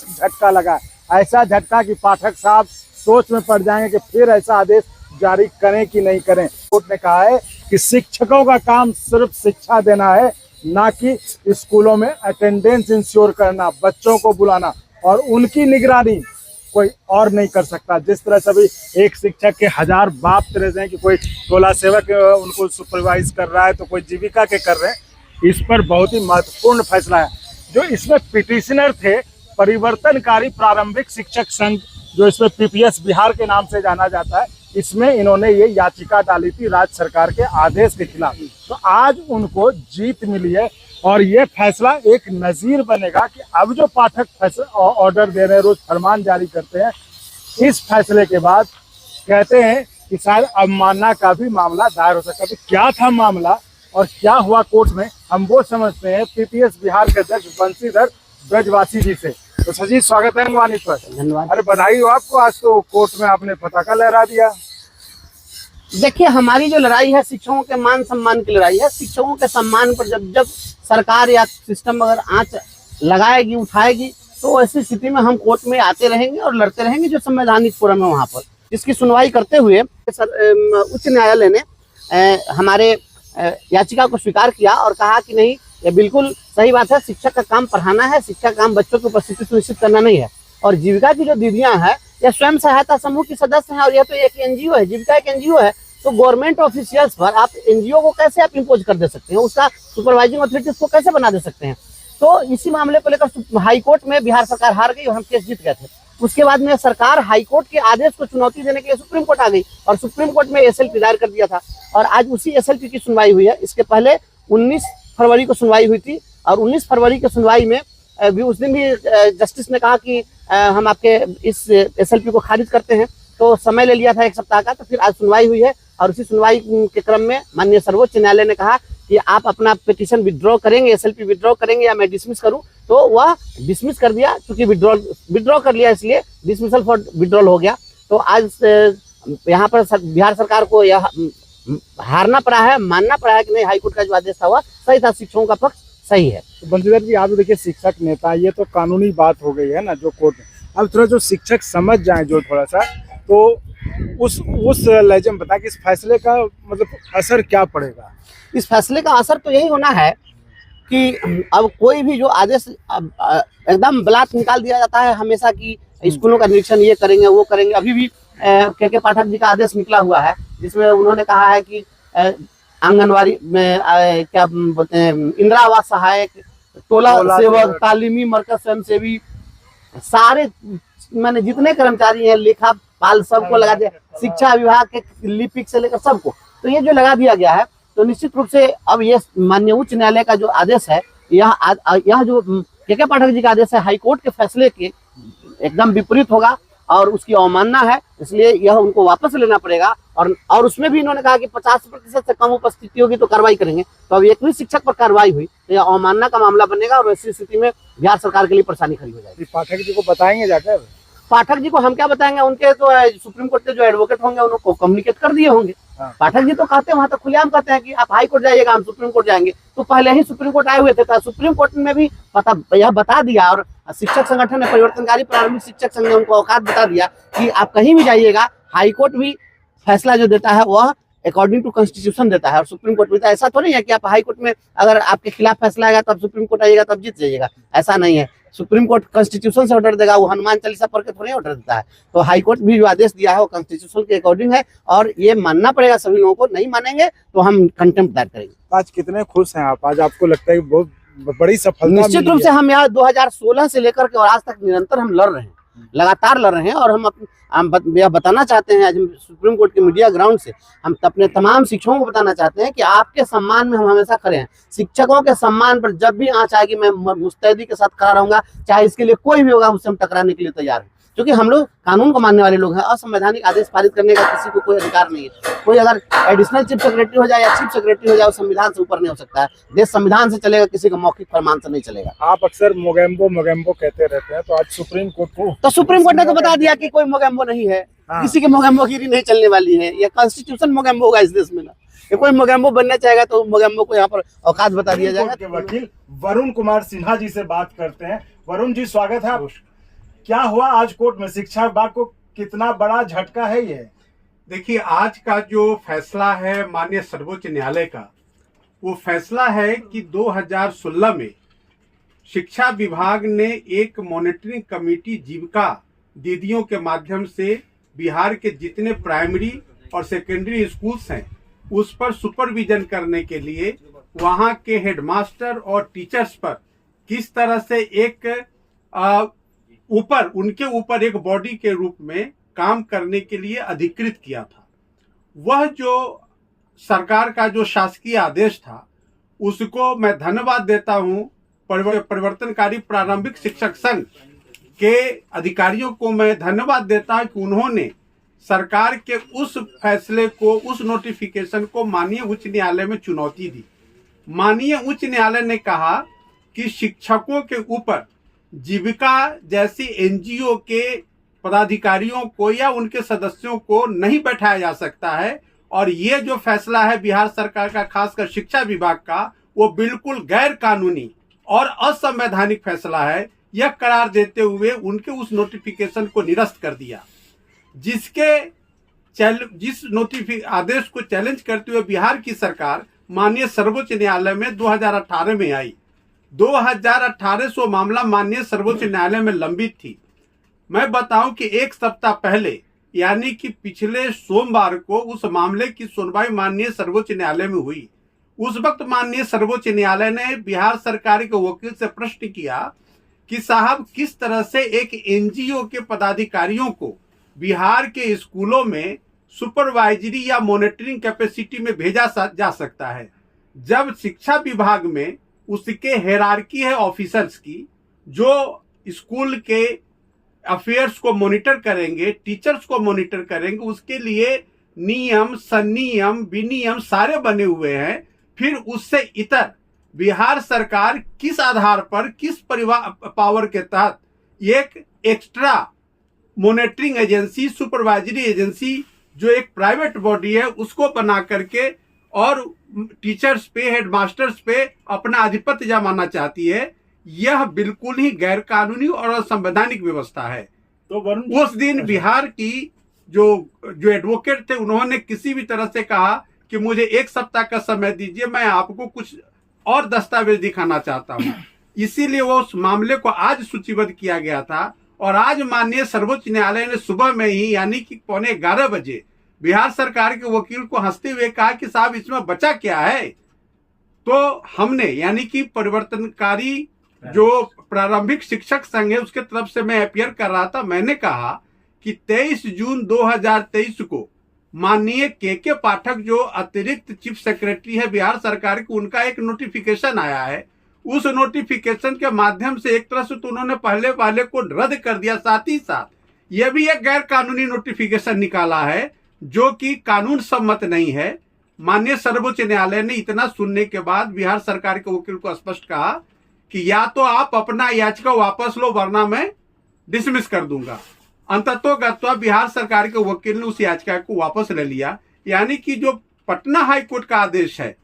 झटका लगा, ऐसा झटका कि पाठक साहब सोच में पड़ जाएंगे कि फिर ऐसा आदेश जारी करें कि नहीं करें। कोर्ट ने कहा है कि शिक्षकों का काम सिर्फ शिक्षा देना है, ना कि स्कूलों में अटेंडेंस इंश्योर करना, बच्चों को बुलाना और उनकी निगरानी कोई और नहीं कर सकता। जिस तरह से अभी एक शिक्षक के 1000 बाप तरह हैं कि कोई टोला सेवक उनको सुपरवाइज कर रहा है तो कोई जीविका के कर रहे हैं। इस पर बहुत ही महत्वपूर्ण फैसला है। जो इसमें पिटिशनर थे परिवर्तनकारी प्रारंभिक शिक्षक संघ, जो इसमें पीपीएस बिहार के नाम से जाना जाता है, इसमें इन्होंने ये याचिका डाली थी राज्य सरकार के आदेश के खिलाफ। तो आज उनको जीत मिली है और ये फैसला एक नजीर बनेगा कि अब जो पाठक ऑर्डर दे रहे हैं, रोज फरमान जारी करते हैं, इस फैसले के बाद कहते हैं कि शायद अवमानना का भी मामला दायर हो सकता है। तो क्या था मामला और क्या हुआ कोर्ट में, हम वो समझते हैं पीपीएस बिहार के अध्यक्ष बंशीधर ब्रजवासी जी से। तो सजी स्वागत है अनुवानित पर। धन्यवाद। अरे बधाई हो आपको, आज तो कोर्ट में आपने पताका लहरा दिया। देखिए, हमारी जो लड़ाई है शिक्षकों के मान सम्मान की लड़ाई है। शिक्षकों के सम्मान पर जब जब सरकार या सिस्टम अगर आंच लगाएगी, उठाएगी, तो ऐसी स्थिति में हम कोर्ट में आते रहेंगे और लड़ते रहेंगे जो संवैधानिक फोरम है वहाँ पर। इसकी सुनवाई करते हुए उच्च न्यायालय ने हमारे याचिका को स्वीकार किया और कहा कि नहीं, ये बिल्कुल सही बात है, शिक्षक का काम पढ़ाना है, शिक्षक का काम बच्चों की उपस्थिति सुनिश्चित करना नहीं है। और जीविका की जो दीदियां हैं या स्वयं सहायता समूह की सदस्य हैं और यह तो एक एनजीओ है, जीविका एक एनजीओ है, तो गवर्नमेंट ऑफिशियल्स पर आप एनजीओ को कैसे आप इम्पोज कर दे सकते हैं, उसका सुपरवाइजिंग अथॉरिटी को कैसे बना दे सकते हैं। तो इसी मामले को लेकर हाई कोर्ट में बिहार सरकार हार गई और हम केस जीत गए थे। उसके बाद में सरकार हाई कोर्ट के आदेश को चुनौती देने के लिए सुप्रीम कोर्ट आ गई और सुप्रीम कोर्ट में एसएलपी दायर कर दिया था और आज उसी एसएलपी की सुनवाई हुई है। इसके पहले 19 फरवरी को सुनवाई हुई थी और 19 फरवरी की सुनवाई में भी उस दिन भी जस्टिस ने कहा कि हम आपके इस एसएलपी को खारिज करते हैं, तो समय ले लिया था 1 सप्ताह का। तो फिर आज सुनवाई हुई है और उसी सुनवाई के क्रम में माननीय सर्वोच्च न्यायालय ने कहा कि आप अपना पिटीशन विड्रॉ करेंगे, एसएलपी विड्रॉ करेंगे या मैं डिसमिस करूं, तो वह डिसमिस कर दिया। क्योंकि विड्रॉ कर लिया इसलिए डिसमिसल फॉर विड्रॉल हो गया। तो आज यहाँ पर बिहार सरकार को यह हारना पड़ा है, मानना पड़ा है कि नहीं, हाईकोर्ट का जो आदेश था वह सही था, शिक्षकों का पक्ष सही है। तो बंशीधर जी, आप देखिए शिक्षक नेता, ये तो कानूनी बात हो गई है ना जो कोर्ट में। अब थोड़ा जो शिक्षक समझ जाए जो थोड़ा सा, तो उस लहजे में बता कि इस फैसले का मतलब असर क्या पड़ेगा। इस फैसले का असर तो यही होना है कि अब कोई भी जो आदेश एकदम ब्लाट निकाल दिया जाता है हमेशा की स्कूलों का निरीक्षण ये करेंगे वो करेंगे। अभी भी के पाठक जी का आदेश निकला हुआ है जिसमें उन्होंने कहा है कि आंगनवाड़ी में क्या बोलते हैं, इंदिरा आवास सहायक, टोला सेवक, तालीमी मरकज स्वयंसेवी, सारे मैंने जितने कर्मचारी हैं, लेखापाल, सबको लगा दिया, शिक्षा विभाग के लिपिक से लेकर सबको, तो ये जो लगा दिया गया है। तो निश्चित रूप से अब ये माननीय उच्च न्यायालय का जो आदेश है, यह जो के पाठक जी का आदेश है, हाईकोर्ट के फैसले के एकदम विपरीत होगा और उसकी अवमानना है, इसलिए यह उनको वापस लेना पड़ेगा। और उसमें भी इन्होंने कहा कि 50% से कम उपस्थिति होगी तो कार्रवाई करेंगे। तो अब एक भी शिक्षक पर कार्रवाई हुई तो यह अवमानना का मामला बनेगा और ऐसी स्थिति में बिहार सरकार के लिए परेशानी खड़ी हो जाएगी। पाठक जी को बताएंगे जाकर? पाठक जी को हम क्या बताएंगे, उनके तो सुप्रीम कोर्ट के जो एडवोकेट होंगे उनको कम्युनिकेट कर दिए होंगे। पाठक जी तो कहते हैं, वहां तक खुलेआम कहते हैं कि आप हाई कोर्ट जाइएगा, हम सुप्रीम कोर्ट जाएंगे। तो पहले ही सुप्रीम कोर्ट आए हुए थे, तो सुप्रीम कोर्ट में भी यह बता दिया और शिक्षक संगठन ने, परिवर्तनकारी प्रारंभिक शिक्षक संघ ने उनको औकात बता दिया कि आप कहीं भी जाइएगा, हाई कोर्ट भी फैसला जो देता है वह अकॉर्डिंग टू कॉन्स्टिट्यूशन देता है और सुप्रीम कोर्ट भी। तो ऐसा तो नहीं है कि आप हाई कोर्ट में अगर आपके खिलाफ फैसला आएगा तो आप सुप्रीम कोर्ट आइएगा तो आप जीत जाइएगा, ऐसा नहीं है। सुप्रीम कोर्ट कॉन्स्टिट्यूशन से ऑर्डर देगा, वो हनुमान चालीसा पढ़ के थोड़ी ऑर्डर देता है। तो हाई कोर्ट भी जो आदेश दिया है वो कॉन्स्टिट्यूशन के अकॉर्डिंग है और ये मानना पड़ेगा सभी लोगों को। नहीं मानेंगे तो हम कंटेम्प्ट दायर करेंगे। आज कितने खुश हैं आप? आज आपको लगता है कि बहुत बड़ी सफलता? निश्चित रूप से हम यहाँ 2016 से लेकर के और आज तक निरंतर हम लड़ रहे हैं, लगातार लड़ रहे हैं और हम यह बताना चाहते हैं, आज हम सुप्रीम कोर्ट के मीडिया ग्राउंड से हम अपने तमाम शिक्षकों को बताना चाहते हैं कि आपके सम्मान में हम हमेशा खड़े हैं। शिक्षकों के सम्मान पर जब भी आंच आएगी मैं मुस्तैदी के साथ खड़ा रहूंगा, चाहे इसके लिए कोई भी होगा उससे हम टकराने के लिए तैयार हैं। क्योंकि हम लोग कानून को मानने वाले लोग हैं। असंवैधानिक आदेश पारित करने का किसी को कोई अधिकार नहीं है। कोई अगर एडिशनल चीफ सेक्रेटरी हो जाए या चीफ सेक्रेटरी हो जाए, वो संविधान से ऊपर नहीं हो सकता है। देश संविधान से चलेगा, किसी का मौखिक फरमान से नहीं चलेगा। आप अक्सर मोगेम्बो कहते रहते हैं, तो आज सुप्रीम कोर्ट को, तो सुप्रीम कोर्ट ने तो बता दिया कि कोई मोगेम्बो नहीं है। किसी की मोगेम्बोगिरी नहीं चलने वाली है। यह कॉन्स्टिट्यूशन मोगेम्बो होगा इस देश में ना। कि कोई मोगेम्बो बनना चाहेगा तो मोगेम्बो को यहाँ पर औकात बता दिया जाएगा। वकील वरुण कुमार सिन्हा जी से बात करते हैं। वरुण जी, स्वागत है। क्या हुआ आज कोर्ट में? शिक्षा विभाग को कितना बड़ा झटका है ये? देखिए, आज का जो फैसला है माननीय सर्वोच्च न्यायालय का, वो फैसला है कि 2016 में शिक्षा विभाग ने एक मॉनिटरिंग कमेटी जीविका दीदियों के माध्यम से बिहार के जितने प्राइमरी और सेकेंडरी स्कूल्स हैं उस पर सुपरविजन करने के लिए वहां के हेडमास्टर और टीचर्स पर किस तरह से एक उनके ऊपर एक बॉडी के रूप में काम करने के लिए अधिकृत किया था। वह जो सरकार का जो शासकीय आदेश था उसको मैं धन्यवाद देता हूं परिवर्तनकारी प्रारंभिक शिक्षक संघ के अधिकारियों को मैं धन्यवाद देता हूं कि उन्होंने सरकार के उस फैसले को, उस नोटिफिकेशन को माननीय उच्च न्यायालय में चुनौती दी। माननीय उच्च न्यायालय ने कहा कि शिक्षकों के ऊपर जीविका जैसी एनजीओ के पदाधिकारियों को या उनके सदस्यों को नहीं बैठाया जा सकता है, और ये जो फैसला है बिहार सरकार का, खासकर शिक्षा विभाग का, वो बिल्कुल गैर कानूनी और असंवैधानिक फैसला है, यह करार देते हुए उनके उस नोटिफिकेशन को निरस्त कर दिया। जिस आदेश को चैलेंज करते हुए बिहार की सरकार माननीय सर्वोच्च न्यायालय में 2018 में आई। 2018 से मामला माननीय सर्वोच्च न्यायालय में लंबित थी। मैं बताऊं कि एक सप्ताह पहले यानी कि पिछले सोमवार को उस मामले की सुनवाई माननीय सर्वोच्च न्यायालय में हुई। उस वक्त माननीय सर्वोच्च न्यायालय ने बिहार सरकार के वकील से प्रश्न किया कि साहब, किस तरह से एक एनजीओ के पदाधिकारियों को बिहार के स्कूलों में सुपरवाइजरी या मॉनिटरिंग कैपेसिटी में भेजा जा सकता है, जब शिक्षा विभाग में उसके हेरारकी है ऑफिसर्स की, जो स्कूल के अफेयर्स को मॉनिटर करेंगे, टीचर्स को मॉनिटर करेंगे, उसके लिए नियम, संनियम, विनियम सारे बने हुए हैं। फिर उससे इतर बिहार सरकार किस आधार पर, किस पावर के तहत एक extra monitoring agency, supervisory agency जो एक प्राइवेट बॉडी है उसको बना करके और टीचर्स पे, हेडमास्टर्स पे अपना आधिपत्य जमाना चाहती है। यह बिल्कुल ही गैर कानूनी और असंवैधानिक व्यवस्था है। तो उस दिन बिहार की जो एडवोकेट थे उन्होंने किसी भी तरह से कहा कि मुझे एक सप्ताह का समय दीजिए, मैं आपको कुछ और दस्तावेज दिखाना चाहता हूं। इसीलिए वो उस मामले को आज सूचीबद्ध किया गया था, और आज माननीय सर्वोच्च न्यायालय ने सुबह में ही यानी कि 11:15 बजे बिहार सरकार के वकील को हंसते हुए कहा कि साहब, इसमें बचा क्या है। तो हमने यानी कि परिवर्तनकारी जो प्रारंभिक शिक्षक संघ है उसके तरफ से मैं अपीयर कर रहा था। मैंने कहा कि 23 जून 2023 को माननीय के पाठक जो अतिरिक्त चीफ सेक्रेटरी है बिहार सरकार की, उनका एक नोटिफिकेशन आया है। उस नोटिफिकेशन के माध्यम से एक तरह से तो उन्होंने पहले वाले को रद्द कर दिया, साथ ही साथ यह भी एक गैर कानूनी नोटिफिकेशन निकाला है जो कि कानून सम्मत नहीं है। माननीय सर्वोच्च न्यायालय ने इतना सुनने के बाद बिहार सरकार के वकील को स्पष्ट कहा कि या तो आप अपना याचिका वापस लो वरना मैं डिसमिस कर दूंगा। अंततोगत्वा बिहार सरकार के वकील ने उस याचिका को वापस ले लिया। यानी कि जो पटना हाई कोर्ट का आदेश है,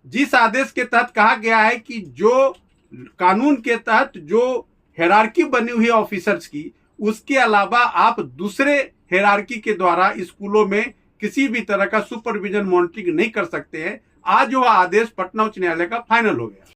जिस आदेश के तहत कहा गया है कि जो कानून के तहत जो हेरारकी बनी हुई है ऑफिसर्स की, उसके अलावा आप दूसरे हेरारकी के द्वारा स्कूलों में किसी भी तरह का सुपरविजन मॉनिटरिंग नहीं कर सकते हैं। आज वह आदेश पटना उच्च न्यायालय का फाइनल हो गया।